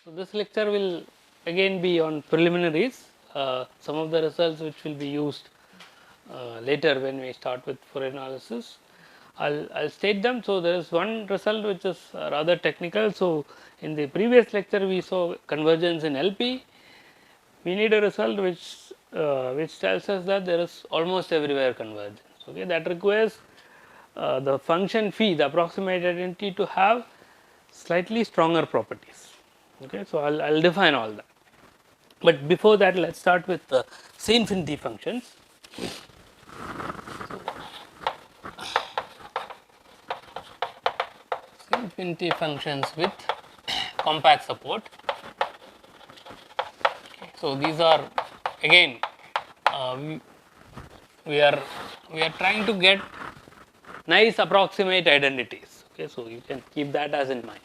So, this lecture will again be on preliminaries, some of the results which will be used later when we start with Fourier analysis. I'll state them. So, there is one result which is rather technical. So, in the previous lecture we saw convergence in LP. We need a result which tells us that there is almost everywhere convergence. Okay, that requires the function phi, the approximate identity, to have slightly stronger properties. Okay, so I'll define all that. But before that, let's start with C infinity functions. C infinity functions with compact support. Okay, so these are again we are trying to get nice approximate identities. Okay, so you can keep that as in mind.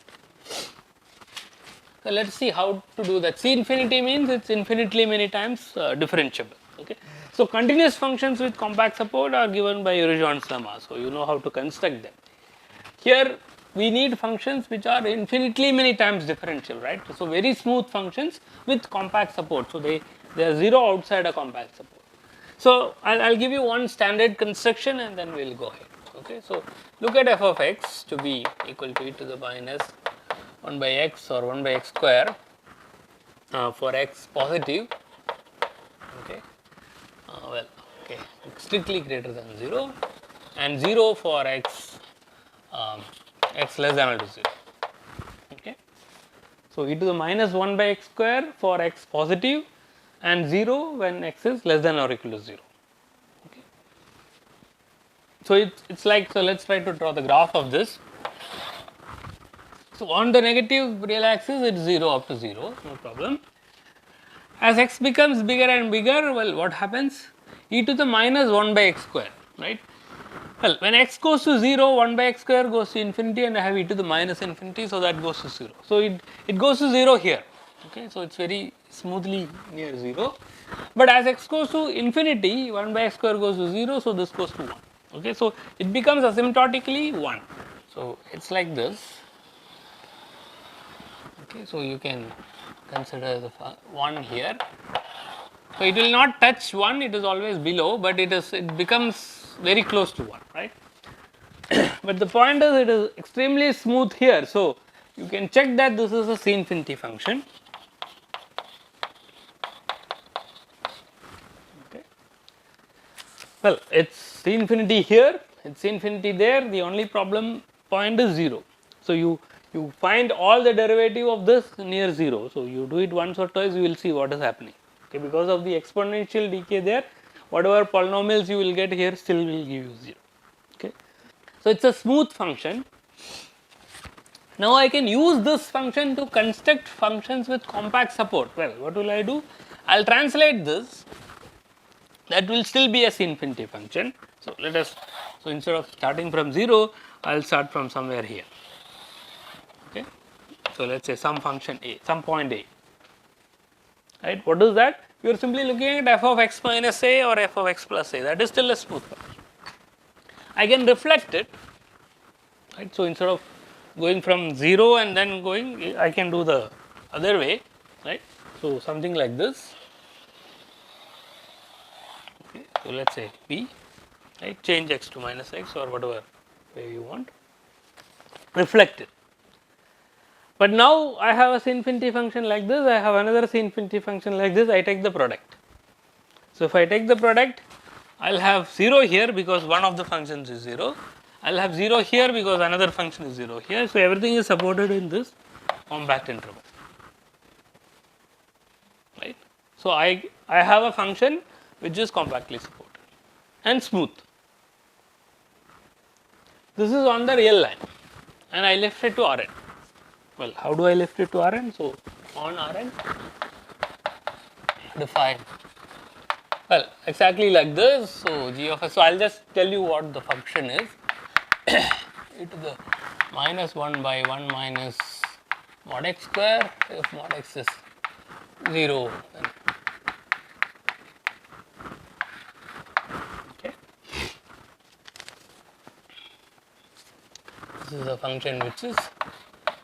So, let us see how to do that. C infinity means it is infinitely many times differentiable. Okay. So, continuous functions with compact support are given by Urijean's lemma. So, you know how to construct them. Here we need functions which are infinitely many times differentiable, right. So, very smooth functions with compact support. So, they are 0 outside a compact support. So, I'll give you one standard construction and then we will go ahead. Okay. So, look at f of x to be equal to e to the minus 1 by x or 1 by x square for x positive, okay, well, okay, strictly greater than 0 and 0 for x x less than or equal to 0. Okay. So, e to the minus 1 by x square for x positive and 0 when x is less than or equal to 0. Okay. So, it's like, so let us try to draw the graph of this. So, on the negative real axis it is 0 up to 0, no problem. As x becomes bigger and bigger, well, what happens? E to the minus 1 by x square, right. Well, when x goes to 0, 1 by x square goes to infinity and I have e to the minus infinity, so that goes to 0. So, it goes to 0 here, okay. So, it is very smoothly near 0, but as x goes to infinity, 1 by x square goes to 0, so this goes to 1, okay. So, it becomes asymptotically 1. So, it is like this. Okay, so, you can consider the 1 here. So, it will not touch 1, it is always below, but it becomes very close to 1, right. But the point is it is extremely smooth here. So, you can check that this is a C infinity function. Okay. Well, it is C infinity here, it is C infinity there, the only problem point is 0. So, you find all the derivative of this near 0. So, you do it once or twice, you will see what is happening. Okay, because of the exponential decay there, whatever polynomials you will get here still will give you 0. Okay. So, it is a smooth function. Now, I can use this function to construct functions with compact support. Well, what will I do? I will translate this, that will still be a C infinity function. So, let us, so instead of starting from 0, I will start from somewhere here. Okay. So, let us say some function a, some point a, right. What is that? You are simply looking at f of x minus a or f of x plus a, that is still a smooth function. I can reflect it, right. So, instead of going from 0 and then going, I can do the other way, right. So, something like this. Okay. So, let us say p, right, change x to minus x or whatever way you want, reflect it. But now, I have a C infinity function like this, I have another C infinity function like this, I take the product. So, if I take the product, I will have 0 here because one of the functions is 0, I will have 0 here because another function is 0 here. So, everything is supported in this compact interval, right. So, I have a function which is compactly supported and smooth. This is on the real line and I left it to Rn. Well, how do I lift it to Rn? So, on Rn, define, well, exactly like this. So, g of s, so I will just tell you what the function is, e to the minus 1 by 1 minus mod x square, if mod x is 0, then okay. This is a function which is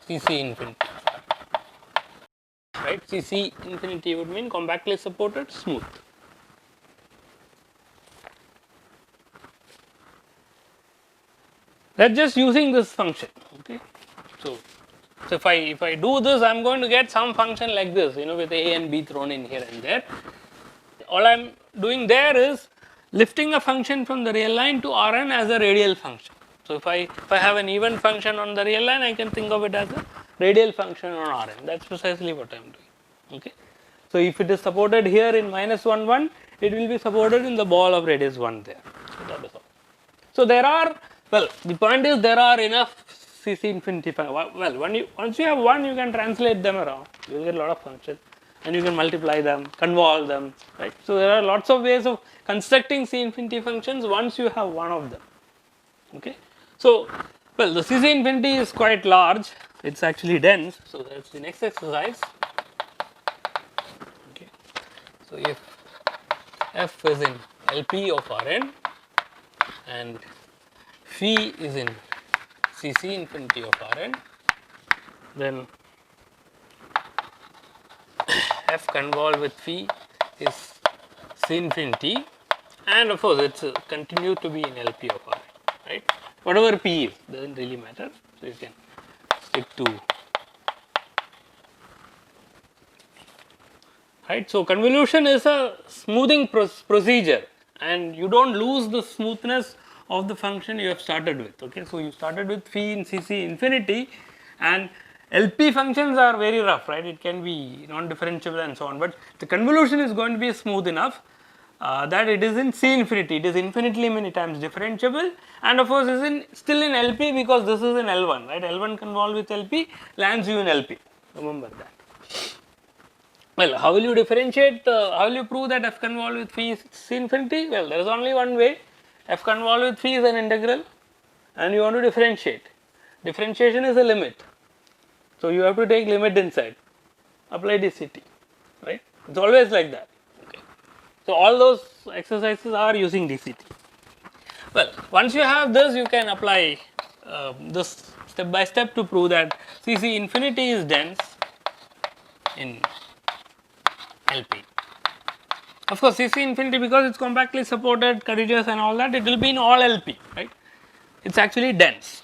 C C infinity. right? CC infinity would mean compactly supported, smooth. That's just using this function, okay? So if I do this, I'm going to get some function like this, with a and b thrown in here and there. All I'm doing there is lifting a function from the real line to Rn as a radial function. So if I have an even function on the real line, I can think of it as a radial function on Rn. That's precisely what I'm doing. Okay. So if it is supported here in -1, 1, it will be supported in the ball of radius 1 there. So that is all. So there are, the point is there are enough CC infinity. Once you have one, you can translate them around. You get a lot of functions, and you can multiply them, convolve them, right? So there are lots of ways of constructing C infinity functions once you have one of them. Okay. So the CC infinity is quite large. It's actually dense. So that's the next exercise. Okay. So if f is in LP of Rn and phi is in CC infinity of Rn, then f convolved with phi is C infinity, and of course it's continue to be in LP of Rn, right? Whatever p is, doesn't really matter. So you can stick to, right? So convolution is a smoothing procedure, and you don't lose the smoothness of the function you have started with. Okay, so you started with phi in CC infinity, and LP functions are very rough, right? It can be non-differentiable and so on, but the convolution is going to be smooth enough that it is in C infinity. It is infinitely many times differentiable, and of course is still in LP because this is in L1, right? L1 convolved with LP lands you in LP. Remember that. Well, how will you differentiate? How will you prove that f convolved with phi is C infinity? Well, there is only one way. F convolved with phi is an integral, and you want to differentiate. Differentiation is a limit, so you have to take limit inside. Apply dct, right? It's always like that. Okay. So all those exercises are using dct. Well, once you have this, you can apply this step by step to prove that CC infinity is dense in LP. Of course, CC infinity, because it's compactly supported, courageous and all that, it will be in all LP, right? It's actually dense.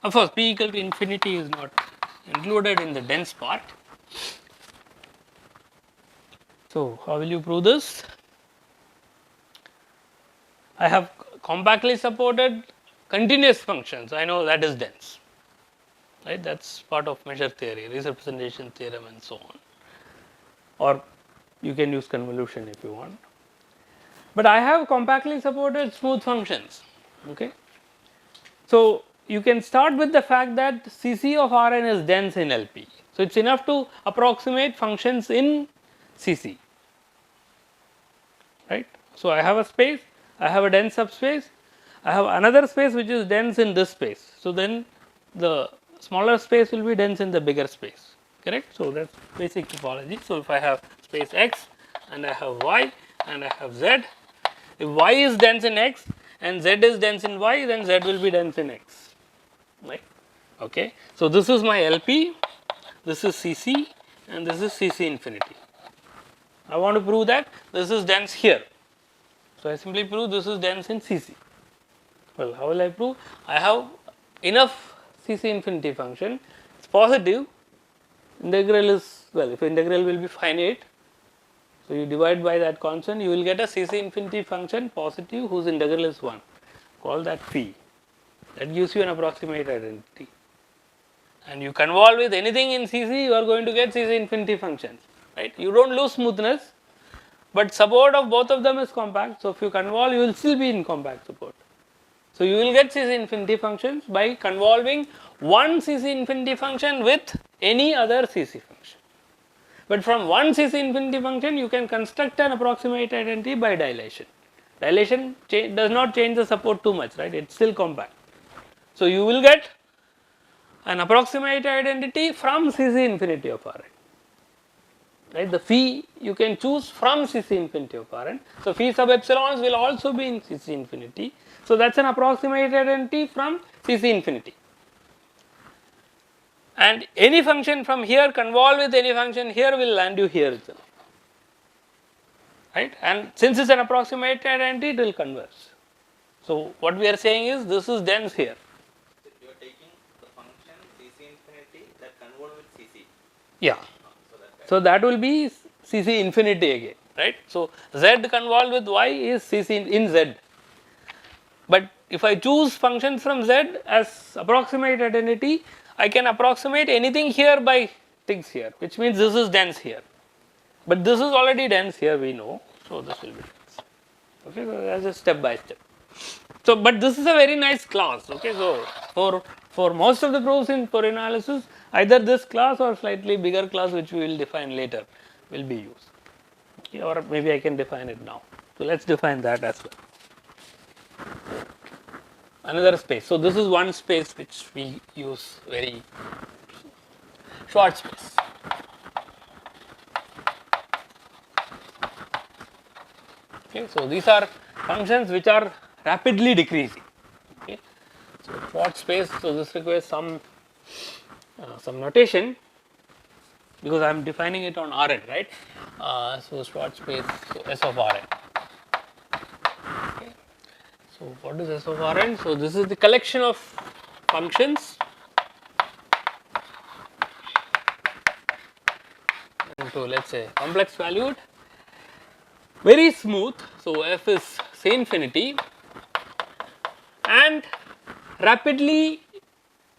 Of course, p equal to infinity is not included in the dense part. So how will you prove this? I have compactly supported continuous functions. I know that is dense, right? That's part of measure theory, representation theorem and so on. Or you can use convolution if you want. But I have compactly supported smooth functions. Okay. So you can start with the fact that CC of Rn is dense in LP. So it's enough to approximate functions in CC. Right. So I have a space, I have a dense subspace, I have another space which is dense in this space. So then the smaller space will be dense in the bigger space. Correct? So that's basic topology. So if I have space X and I have Y and I have Z, if Y is dense in X and Z is dense in Y, then Z will be dense in X. Right? Okay. So this is my LP, this is CC, and this is CC infinity. I want to prove that this is dense here. So I simply prove this is dense in CC. Well, how will I prove? I have enough CC infinity function. It's positive. Integral is, if integral will be finite, so you divide by that constant, you will get a CC infinity function positive whose integral is 1. Call that phi. That gives you an approximate identity. And you convolve with anything in CC, you are going to get CC infinity functions. Right? You don't lose smoothness, but support of both of them is compact. So if you convolve, you will still be in compact support. So you will get CC infinity functions by convolving one CC infinity function with any other CC function. But from one CC infinity function, you can construct an approximate identity by dilation. Dilation does not change the support too much, right? It's still compact. So you will get an approximate identity from CC infinity of Rn. Right? The phi you can choose from CC infinity of Rn. So phi sub epsilons will also be in CC infinity. So that's an approximate identity from CC infinity. and any function from here convolve with any function here will land you here itself, right, and since it is an approximate identity it will converge. So, what we are saying is this is dense here. So, you are taking the function Cc infinity that convolve with Cc. Yeah. So, that will be Cc infinity again, right. So, z convolved with y is Cc in z, but if I choose functions from z as approximate identity, I can approximate anything here by things here, which means this is dense here, but this is already dense here we know. So, this will be dense, okay. So, that is a step by step. So, but this is a very nice class, okay. So, for most of the proofs in Fourier analysis, either this class or slightly bigger class which we will define later will be used, okay, or maybe I can define it now. So, let us define that as well. Another space. So, this is one space which we use very short space. Okay, so, these are functions which are rapidly decreasing. Okay. So, short space. So, this requires some notation because I am defining it on Rn, right. So, short space, so S of Rn. Okay. So, what is S of Rn? So, this is the collection of functions into, let us say, complex valued, very smooth. So, f is say infinity and rapidly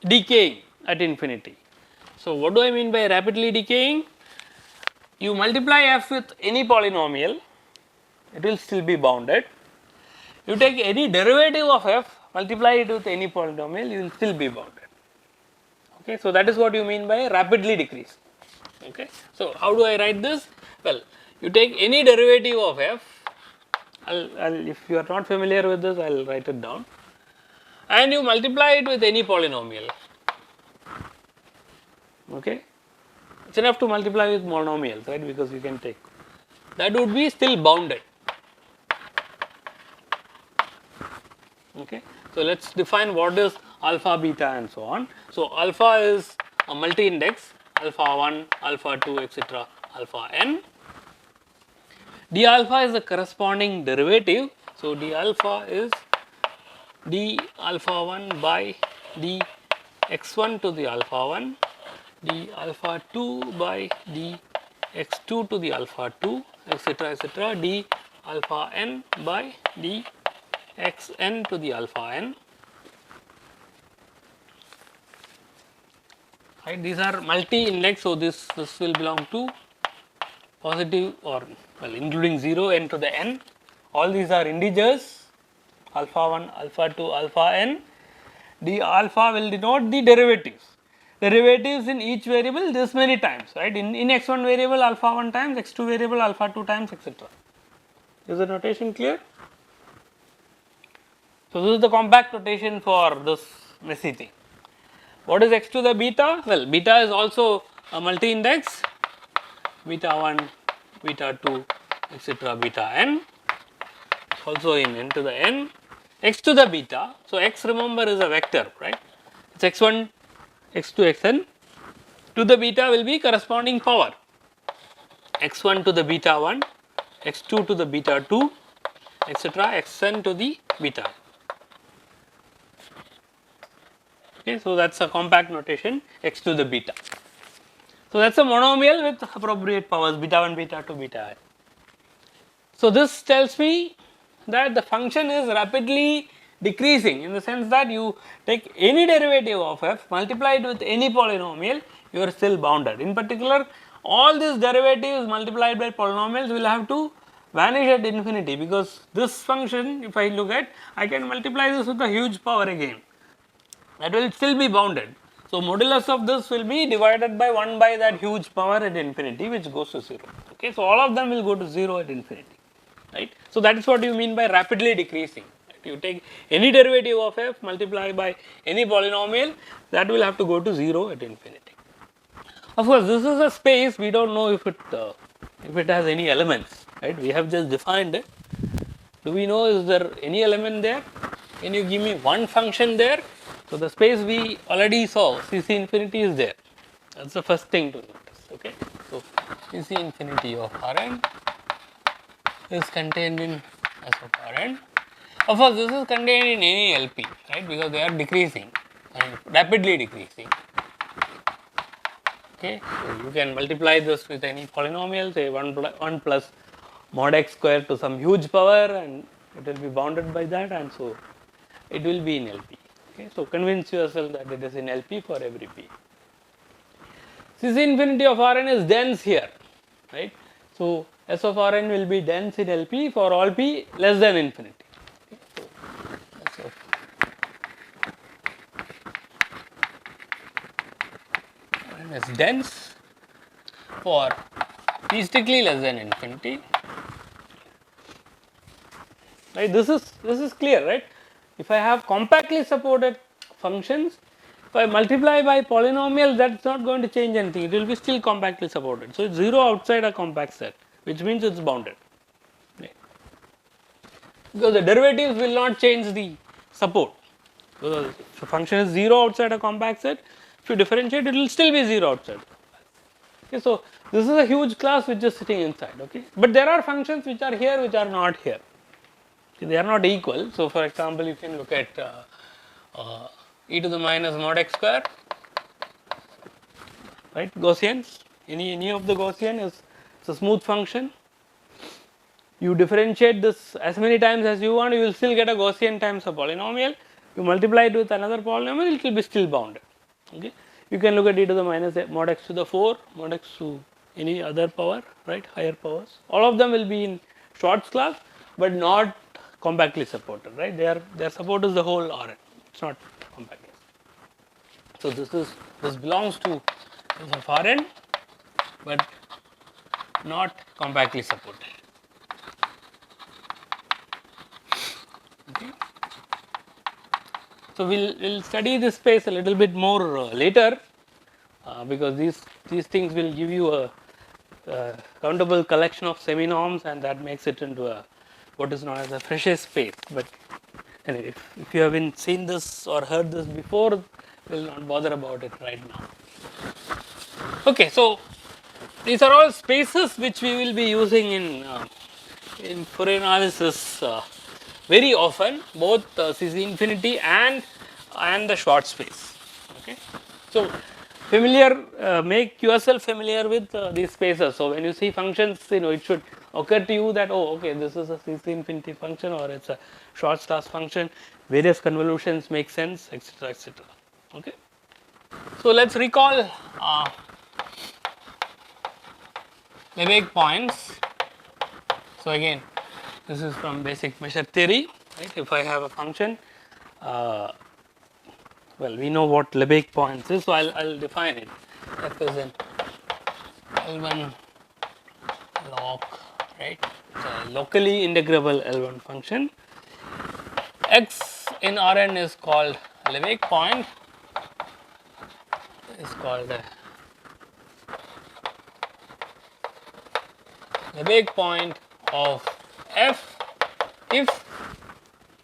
decaying at infinity. So, what do I mean by rapidly decaying? You multiply f with any polynomial, it will still be bounded. You take any derivative of f, multiply it with any polynomial, you will still be bounded. Okay, so that is what you mean by rapidly decrease. Okay, so how do I write this? Well, you take any derivative of f. If you are not familiar with this, I will write it down, and you multiply it with any polynomial. Okay, it's enough to multiply with monomials, right? Because you can take that would be still bounded. Okay, so let us define what is alpha, beta, and so on. So, alpha is a multi-index, alpha 1, alpha 2, etc., alpha n. D alpha is the corresponding derivative. So, d alpha is d alpha 1 by d x1 to the alpha 1, d alpha 2 by d x2 to the alpha 2, etc., d alpha n by d xn to the alpha n. Right, these are multi-index. So, this will belong to positive or well including 0 n to the n. All these are integers, alpha 1, alpha 2, alpha n. The alpha will denote the derivatives. Derivatives in each variable this many times, right? In x1 variable alpha 1 times, x2 variable alpha 2 times, etc. Is the notation clear? So, this is the compact notation for this messy thing. What is x to the beta? Well, beta is also a multi-index, beta 1, beta 2, etc., beta n, also in n to the n, x to the beta. So, x remember is a vector, right? It is x1, x2, xn. To the beta will be corresponding power, x1 to the beta 1, x2 to the beta 2, etc., xn to the beta. Okay, so that is a compact notation, x to the beta. So, that is a monomial with appropriate powers beta 1, beta 2, beta n. So, this tells me that the function is rapidly decreasing in the sense that you take any derivative of f, multiply it with any polynomial, you are still bounded. In particular, all these derivatives multiplied by polynomials will have to vanish at infinity, because this function, if I look at, I can multiply this with a huge power again, that will still be bounded. So, modulus of this will be divided by 1 by that huge power at infinity, which goes to 0. Okay, so, all of them will go to 0 at infinity, right. So, that is what you mean by rapidly decreasing. Right? You take any derivative of f, multiply by any polynomial, that will have to go to 0 at infinity. Of course, this is a space, we do not know if it has any elements, right. We have just defined it. Do we know, is there any element there? Can you give me one function there? So, the space we already saw, Cc infinity is there, That's the first thing to notice. Okay, so Cc infinity of Rn is contained in S of Rn. Of course, this is contained in any LP, right? Because they are decreasing and rapidly decreasing. Okay, so you can multiply this with any polynomial, say 1 plus mod x square to some huge power, and it will be bounded by that, and so it will be in LP. Okay, so convince yourself that it is in LP for every p. Cc infinity of Rn is dense here, right? So S of Rn will be dense in LP for all p less than infinity. Okay, so S of Rn is dense for p strictly less than infinity. Right? This is clear, right? If I have compactly supported functions, if I multiply by polynomial, that's not going to change anything. It will be still compactly supported. So it's 0 outside a compact set, which means it's bounded. Right? Because the derivatives will not change the support. Because if the function is 0 outside a compact set, if you differentiate, it will still be 0 outside. Okay, so this is a huge class which is sitting inside. Okay, but there are functions which are here, which are not here. They are not equal. So, for example, you can look at e to the minus mod x square, right? Gaussians. Any of the Gaussian is a smooth function. You differentiate this as many times as you want, you will still get a Gaussian times a polynomial. You multiply it with another polynomial, it will be still bounded. Okay. You can look at e to the minus mod x to the 4, mod x to any other power, right? Higher powers. All of them will be in Schwartz class, but not compactly supported, right? Their support is the whole Rn. It's not compactly. So this belongs to S of Rn, but not compactly supported. Okay. So we'll study this space a little bit more later, because these things will give you a countable collection of semi-norms, and that makes it into a what is known as a Frechet space. But anyway, if you haven't seen this or heard this before, we'll not bother about it right now. Okay, so these are all spaces which we will be using in Fourier analysis very often, both Cc infinity and the Schwartz space. Okay, so make yourself familiar with these spaces. So when you see functions, it should occur to you that, oh, okay, this is a Cc infinity function, or it's a Schwartz class function. Various convolutions make sense, etc., etc. Okay. So let's recall Lebesgue points. So again, this is from basic measure theory. Right? If I have a function, well, we know what Lebesgue points is, so I'll define it. F is an L1 log, right? It's a locally integrable L1 function. X in Rn is called Lebesgue point. Is called a Lebesgue point of f if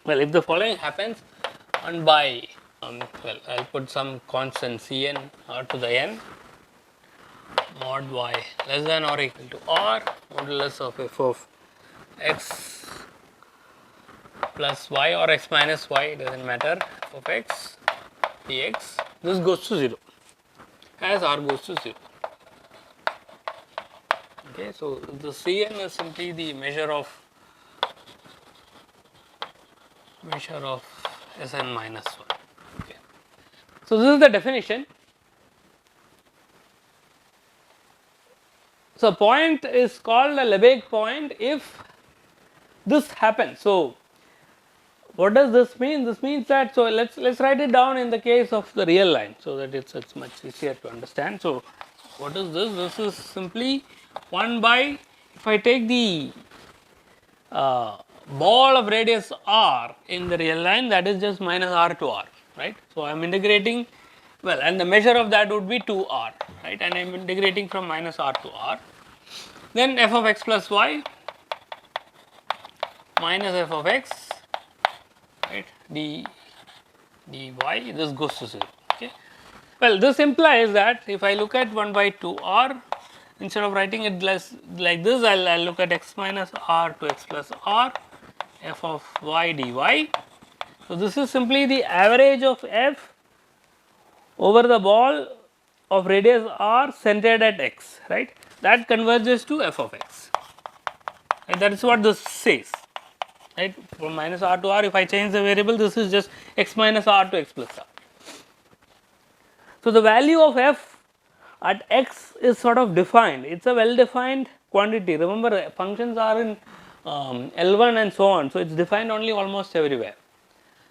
the following happens, 1 by well, I'll put some constant Cn r to the n mod y less than or equal to r modulus of f of x plus y or x minus y, it doesn't matter, f of x dx. This goes to 0 as r goes to 0. Okay, so the Cn is simply the measure of Sn minus 1. Okay. So this is the definition. So point is called a Lebesgue point if this happens. So what does this mean? This means that, so let's write it down in the case of the real line, so that it's much easier to understand. So what is this? This is simply 1 by, if I take the ball of radius r in the real line, that is just minus r to r, right? So I am integrating, well, and the measure of that would be 2r, right? And I am integrating from minus r to r. Then f of x plus y minus f of x, right, dy, this goes to 0. Okay. Well, this implies that if I look at 1 by 2 r, instead of writing it like this, I'll look at x minus r to x plus r f of y dy. So, this is simply the average of f over the ball of radius r centered at x, right, that converges to f of x, right. That is what this says, right. From minus r to r, if I change the variable, this is just x minus r to x plus r. So, the value of f at x is sort of defined, it is a well defined quantity. Remember, functions are in L1 and so on, so it is defined only almost everywhere.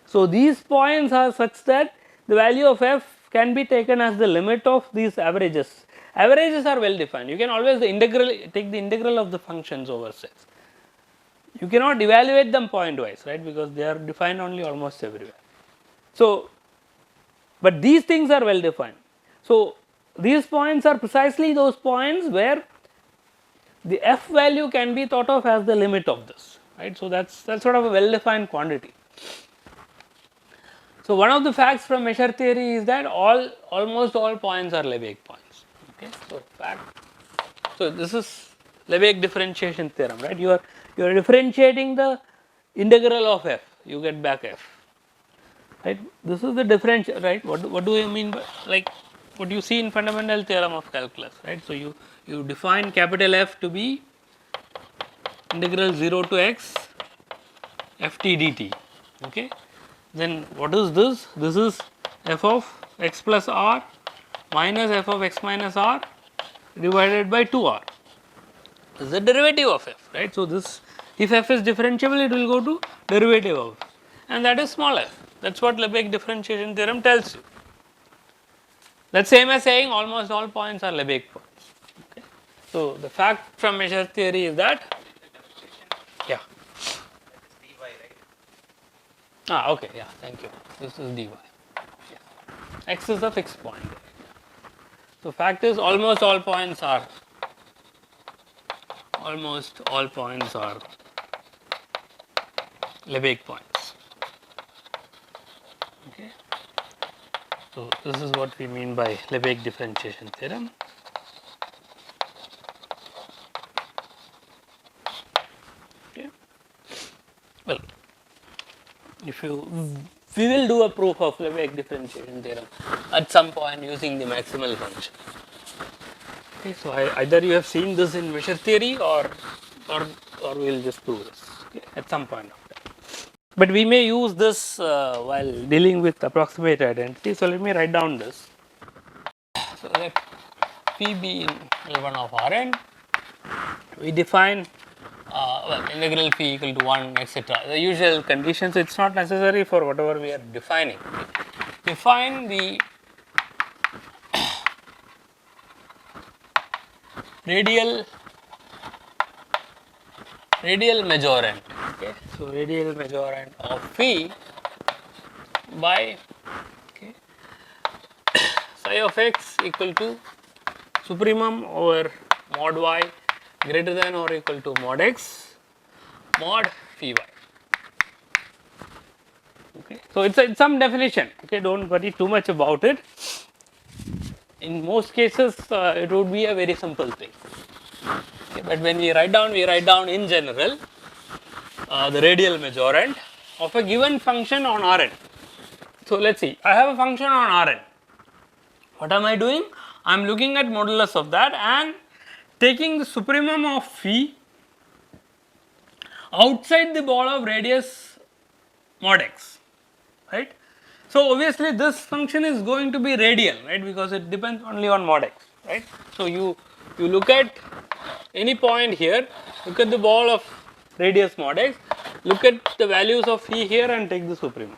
So, these points are such that the value of f can be taken as the limit of these averages. Averages are well defined, you can always take the integral of the functions over x. You cannot evaluate them point wise, right, because they are defined only almost everywhere. So, but these things are well defined. So, these points are precisely those points where the f value can be thought of as the limit of this, right. So, that is sort of a well defined quantity. So, one of the facts from measure theory is that almost all points are Lebesgue points. Okay. So, this is Lebesgue differentiation theorem, right. You are differentiating the integral of f, you get back f, right. This is the differential, right. What do you mean by, like what you see in fundamental theorem of calculus, right. So, you define capital F to be integral 0 to x f t dt. Okay. Then what is this? This is f of x plus r minus f of x minus r divided by 2r. This is the derivative of f, right. So, this, if f is differentiable, it will go to derivative of f, and that is small f. That is what Lebesgue differentiation theorem tells you. That is same as saying almost all points are Lebesgue points. Okay. So, the fact from measure theory is that, yeah. Ah, okay, yeah, thank you. This is dy. Yeah. X is a fixed point. So, fact is almost all points are Lebesgue points. Okay. So, this is what we mean by Lebesgue differentiation theorem. Okay. Well, we will do a proof of Lebesgue differentiation theorem at some point using the maximal function. Okay, so either you have seen this in measure theory or we will just prove this, okay, at some point of time. But we may use this while dealing with approximate identity. So, let me write down this. So, let P be in L1 of Rn. We define well, integral phi equal to 1, etc. The usual conditions. It is not necessary for whatever we are defining. Define the radial majorant. Okay. So, radial majorant of phi by, okay, psi of x equal to supremum over mod y greater than or equal to mod x mod phi y. Okay. So, it is some definition, okay, do not worry too much about it. In most cases it would be a very simple thing, okay, but when we write down in general the radial majorant of a given function on Rn. So, let us see, I have a function on Rn. What am I doing? I am looking at modulus of that and taking the supremum of phi outside the ball of radius mod x, right. So, obviously, this function is going to be radial, right, because it depends only on mod x, right. So, you look at any point here, look at the ball of radius mod x, look at the values of phi here and take the supremum,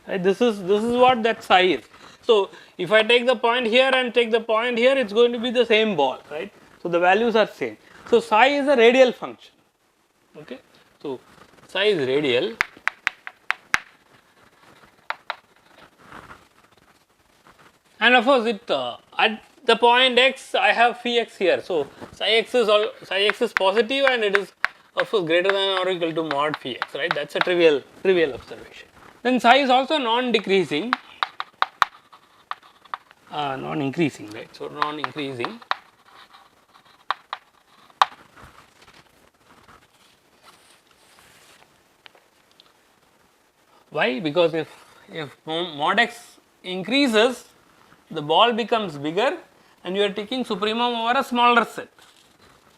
right. This is what that psi is. So, if I take the point here and take the point here, it is going to be the same ball, right. So, the values are same. So, psi is a radial function, okay. So, psi is radial. And of course, it at the point x I have phi x here. So, psi x is positive and it is of course greater than or equal to mod phi x, right. That is a trivial observation. Then psi is also non decreasing non-increasing, right? So, non-increasing. Why? Because if mod x increases, the ball becomes bigger and you are taking supremum over a smaller set,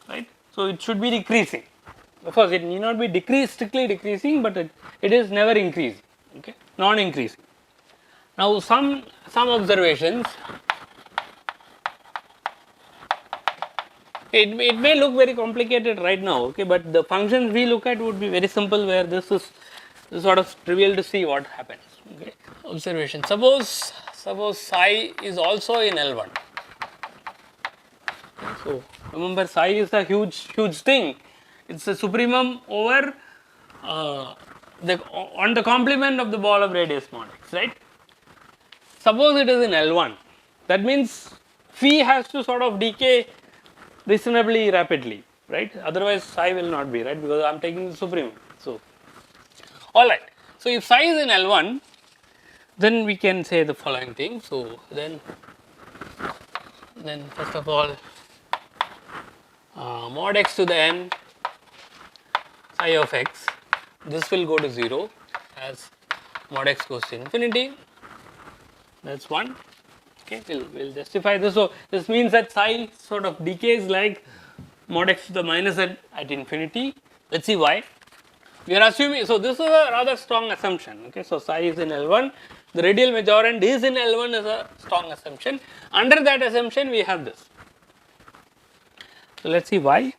right. So, it should be decreasing. Of course, it need not be strictly decreasing, but it is never increasing, okay, non-increasing. Now, some observations, it may look very complicated right now, okay, but the functions we look at would be very simple, where this is sort of trivial to see what happens, okay. Observation, suppose psi is also in L1. So, remember psi is a huge thing, it is a supremum over on the complement of the ball of radius mod x, right. Suppose it is in L1, that means phi has to sort of decay reasonably rapidly, right, otherwise psi will not be, right, because I am taking the supremum. So, alright, so if psi is in L1, then we can say the following thing. So, then first of all, mod x to the n psi of x, this will go to 0 as mod x goes to infinity, that is one, okay, we will justify this. So, this means that psi sort of decays like mod x to the minus n at infinity. Let us see why. We are assuming, so this is a rather strong assumption, okay. So, psi is in L1, the radial majorand is in L1 is a strong assumption. Under that assumption, we have this. So, let us see why.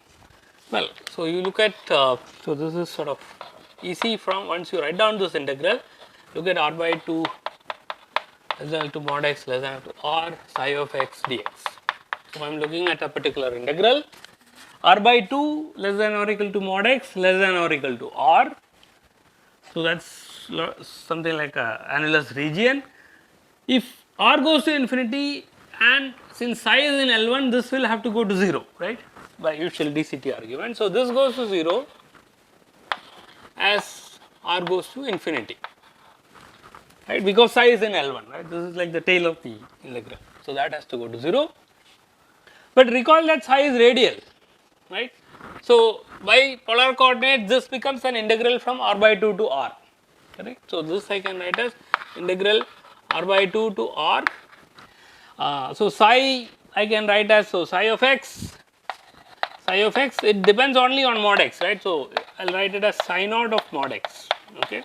Well, so you look at, so this is sort of easy from once you write down this integral, look at r by 2 less than to mod x less than to r psi of x dx. So, I am looking at a particular integral, r by 2 less than or equal to mod x less than or equal to r. So, that is something like a annulus region. If r goes to infinity and since psi is in L1, this will have to go to 0, right, by usual DCT argument. So, this goes to 0 as r goes to infinity, right, because psi is in L1, right, this is like the tail of the integral. So, that has to go to 0, but recall that psi is radial, right. So, by polar coordinates, this becomes an integral from r by 2 to r, correct. So, this I can write as integral r by 2 to r. So, psi I can write as, so psi of x, it depends only on mod x, right. So, I will write it as psi naught of mod x, okay.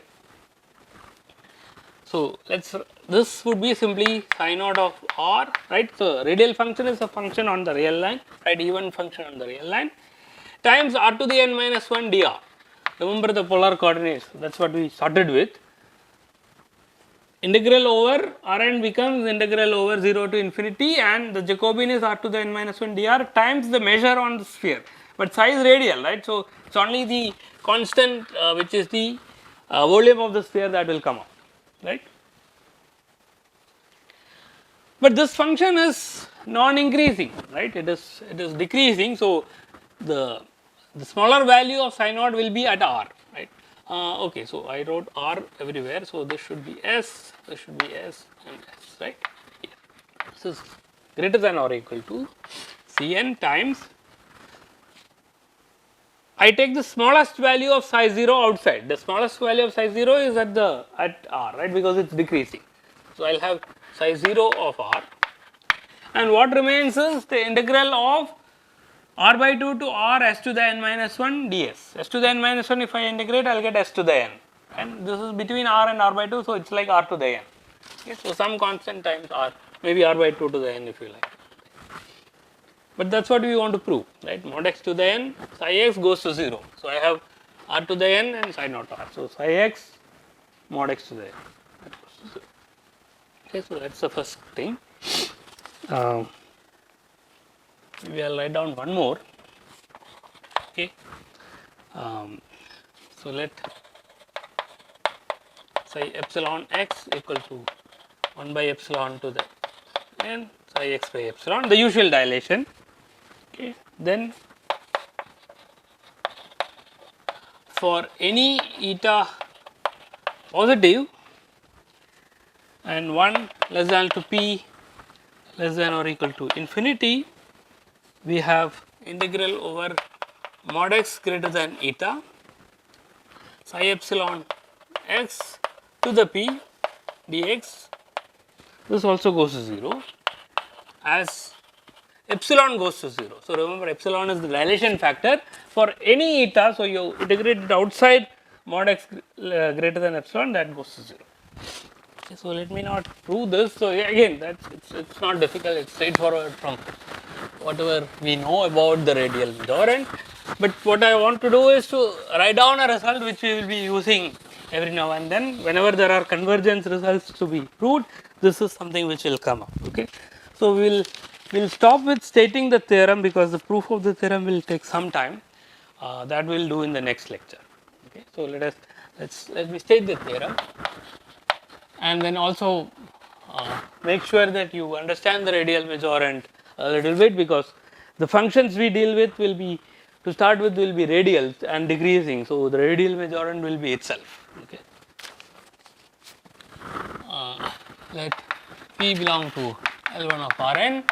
So, this would be simply psi naught of r, right. So, radial function is a function on the real line, right, even function on the real line, times r to the n minus 1 dr. Remember the polar coordinates, that is what we started with. Integral over Rn becomes integral over 0 to infinity, and the Jacobian is r to the n minus 1 dr times the measure on the sphere, but psi is radial, right. So, it is only the constant which is the volume of the sphere that will come up, right. But this function is non-increasing, right, it is decreasing. So, the smaller value of psi naught will be at r, right. Okay, so I wrote r everywhere. So, this should be s, this should be s and s, right. Here. This is greater than or equal to Cn times, I take the smallest value of psi 0 outside. The smallest value of psi 0 is at r, right, because it is decreasing. So, I will have psi 0 of r, and what remains is the integral of r by 2 to r s to the n minus 1 ds. S to the n minus 1, if I integrate, I will get s to the n, and this is between r and r by 2. So, it is like r to the n. Okay, so, some constant times r, maybe r by 2 to the n if you like, but that is what we want to prove, right. Mod x to the n psi x goes to 0. So, I have r to the n and psi naught r. So, psi x mod x to the n, that goes to 0. Okay, so, that is the first thing. Maybe I will write down one more. Okay. So, let psi epsilon x equal to 1 by epsilon to the n psi x by epsilon, the usual dilation. Okay. Then, for any eta positive and 1 less than to p less than or equal to infinity, we have integral over mod x greater than eta psi epsilon x to the p dx. This also goes to 0 as epsilon goes to 0. So, remember epsilon is the dilation factor for any eta. So, you integrate it outside mod x greater than epsilon, that goes to 0. Okay, so, let me not prove this. So, again it's not difficult, it's straightforward from whatever we know about the radial majorant. But what I want to do is to write down a result which we will be using every now and then. Whenever there are convergence results to be proved, this is something which will come up. Okay. So, we will stop with stating the theorem, because the proof of the theorem will take some time. That we will do in the next lecture. Okay. So, let me state the theorem, and then also make sure that you understand the radial majorant a little bit, because the functions we deal with will be, to start with, will be radial and decreasing. So, the radial majorant will be itself. Okay. Let p belong to L1 of Rn,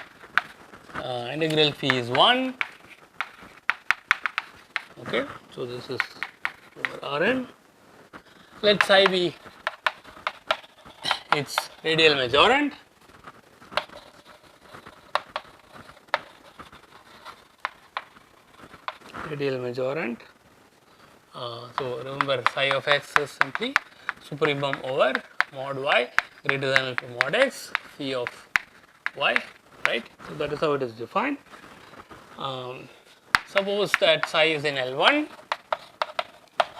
integral phi is 1. Okay. So, this is over Rn. Let psi be its radial majorant. Radial majorant. So, remember psi of x is simply supremum over mod y greater than or equal to mod x phi of y, right. So, that is how it is defined. Suppose that psi is in L1.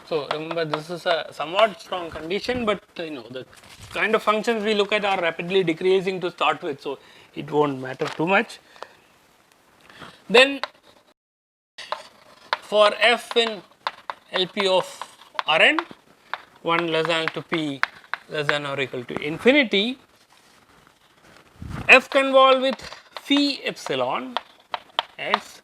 So, remember this is a somewhat strong condition, but the kind of functions we look at are rapidly decreasing to start with. So, it will not matter too much. Then for f in LP of Rn, 1 less than to p less than or equal to infinity, f convolve with phi epsilon x.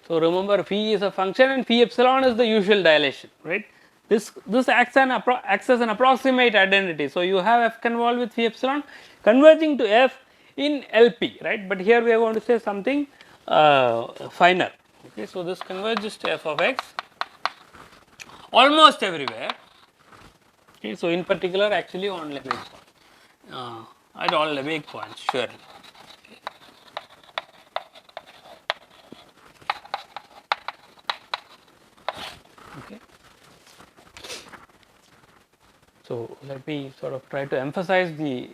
So, remember phi is a function and phi epsilon is the usual dilation, right. This acts as an approximate identity. So, you have f convolve with phi epsilon converging to f in LP, right, but here we are going to say something finer. Okay. So, this converges to f of x almost everywhere. Okay. So, in particular actually on Lebesgue point, at all Lebesgue points surely. Okay. So, let me sort of try to emphasize the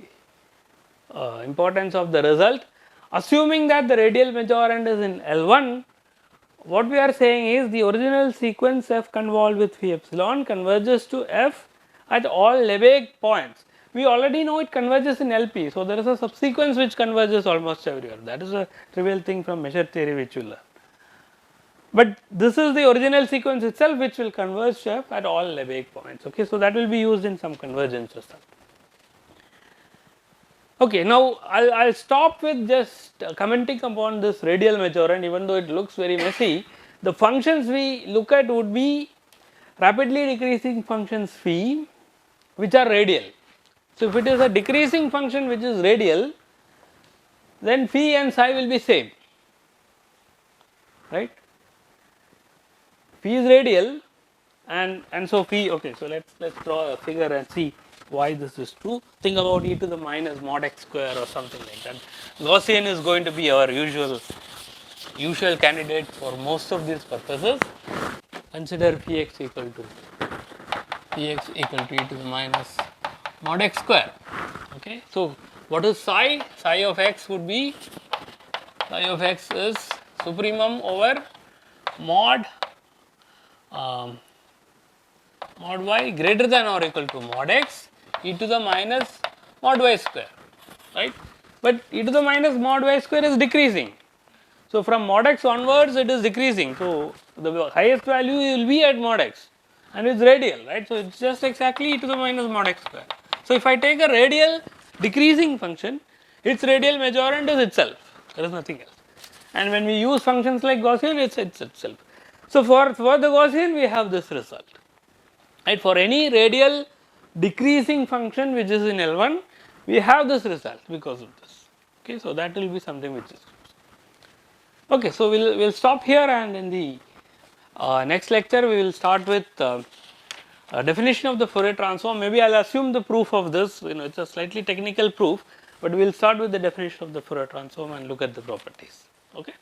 importance of the result. Assuming that the radial majorant is in L1, what we are saying is the original sequence f convolved with phi epsilon converges to f at all Lebesgue points. We already know it converges in LP. So, there is a subsequence which converges almost everywhere. That is a trivial thing from measure theory which you learn. But this is the original sequence itself which will converge to f at all Lebesgue points. Okay. So, that will be used in some convergence result. Okay, now I'll stop with just commenting upon this radial majorant, even though it looks very messy. The functions we look at would be rapidly decreasing functions phi, which are radial. So, if it is a decreasing function which is radial, then phi and psi will be same, right. Phi is radial, and so phi. Okay, so let's draw a figure and see why this is true. Think about e to the minus mod x square or something like that. Gaussian is going to be our usual candidate for most of these purposes. Consider phi x equal to e to the minus mod x square. Okay, so what is psi? Psi of x would be, psi of x is supremum over mod mod y greater than or equal to mod x e to the minus mod y square, right. But e to the minus mod y square is decreasing. So, from mod x onwards it is decreasing. So, the highest value will be at mod x and it is radial, right. So, it is just exactly e to the minus mod x square. So, if I take a radial decreasing function, its radial majorant is itself, there is nothing else. And when we use functions like Gaussian, it is itself. So, for the Gaussian we have this result, right. For any radial decreasing function which is in L1, we have this result because of this. Okay, so that will be something which is okay. So we'll stop here, and in the next lecture we will start with a definition of the Fourier transform. Maybe I'll assume the proof of this. It's a slightly technical proof, but we'll start with the definition of the Fourier transform and look at the properties. Okay.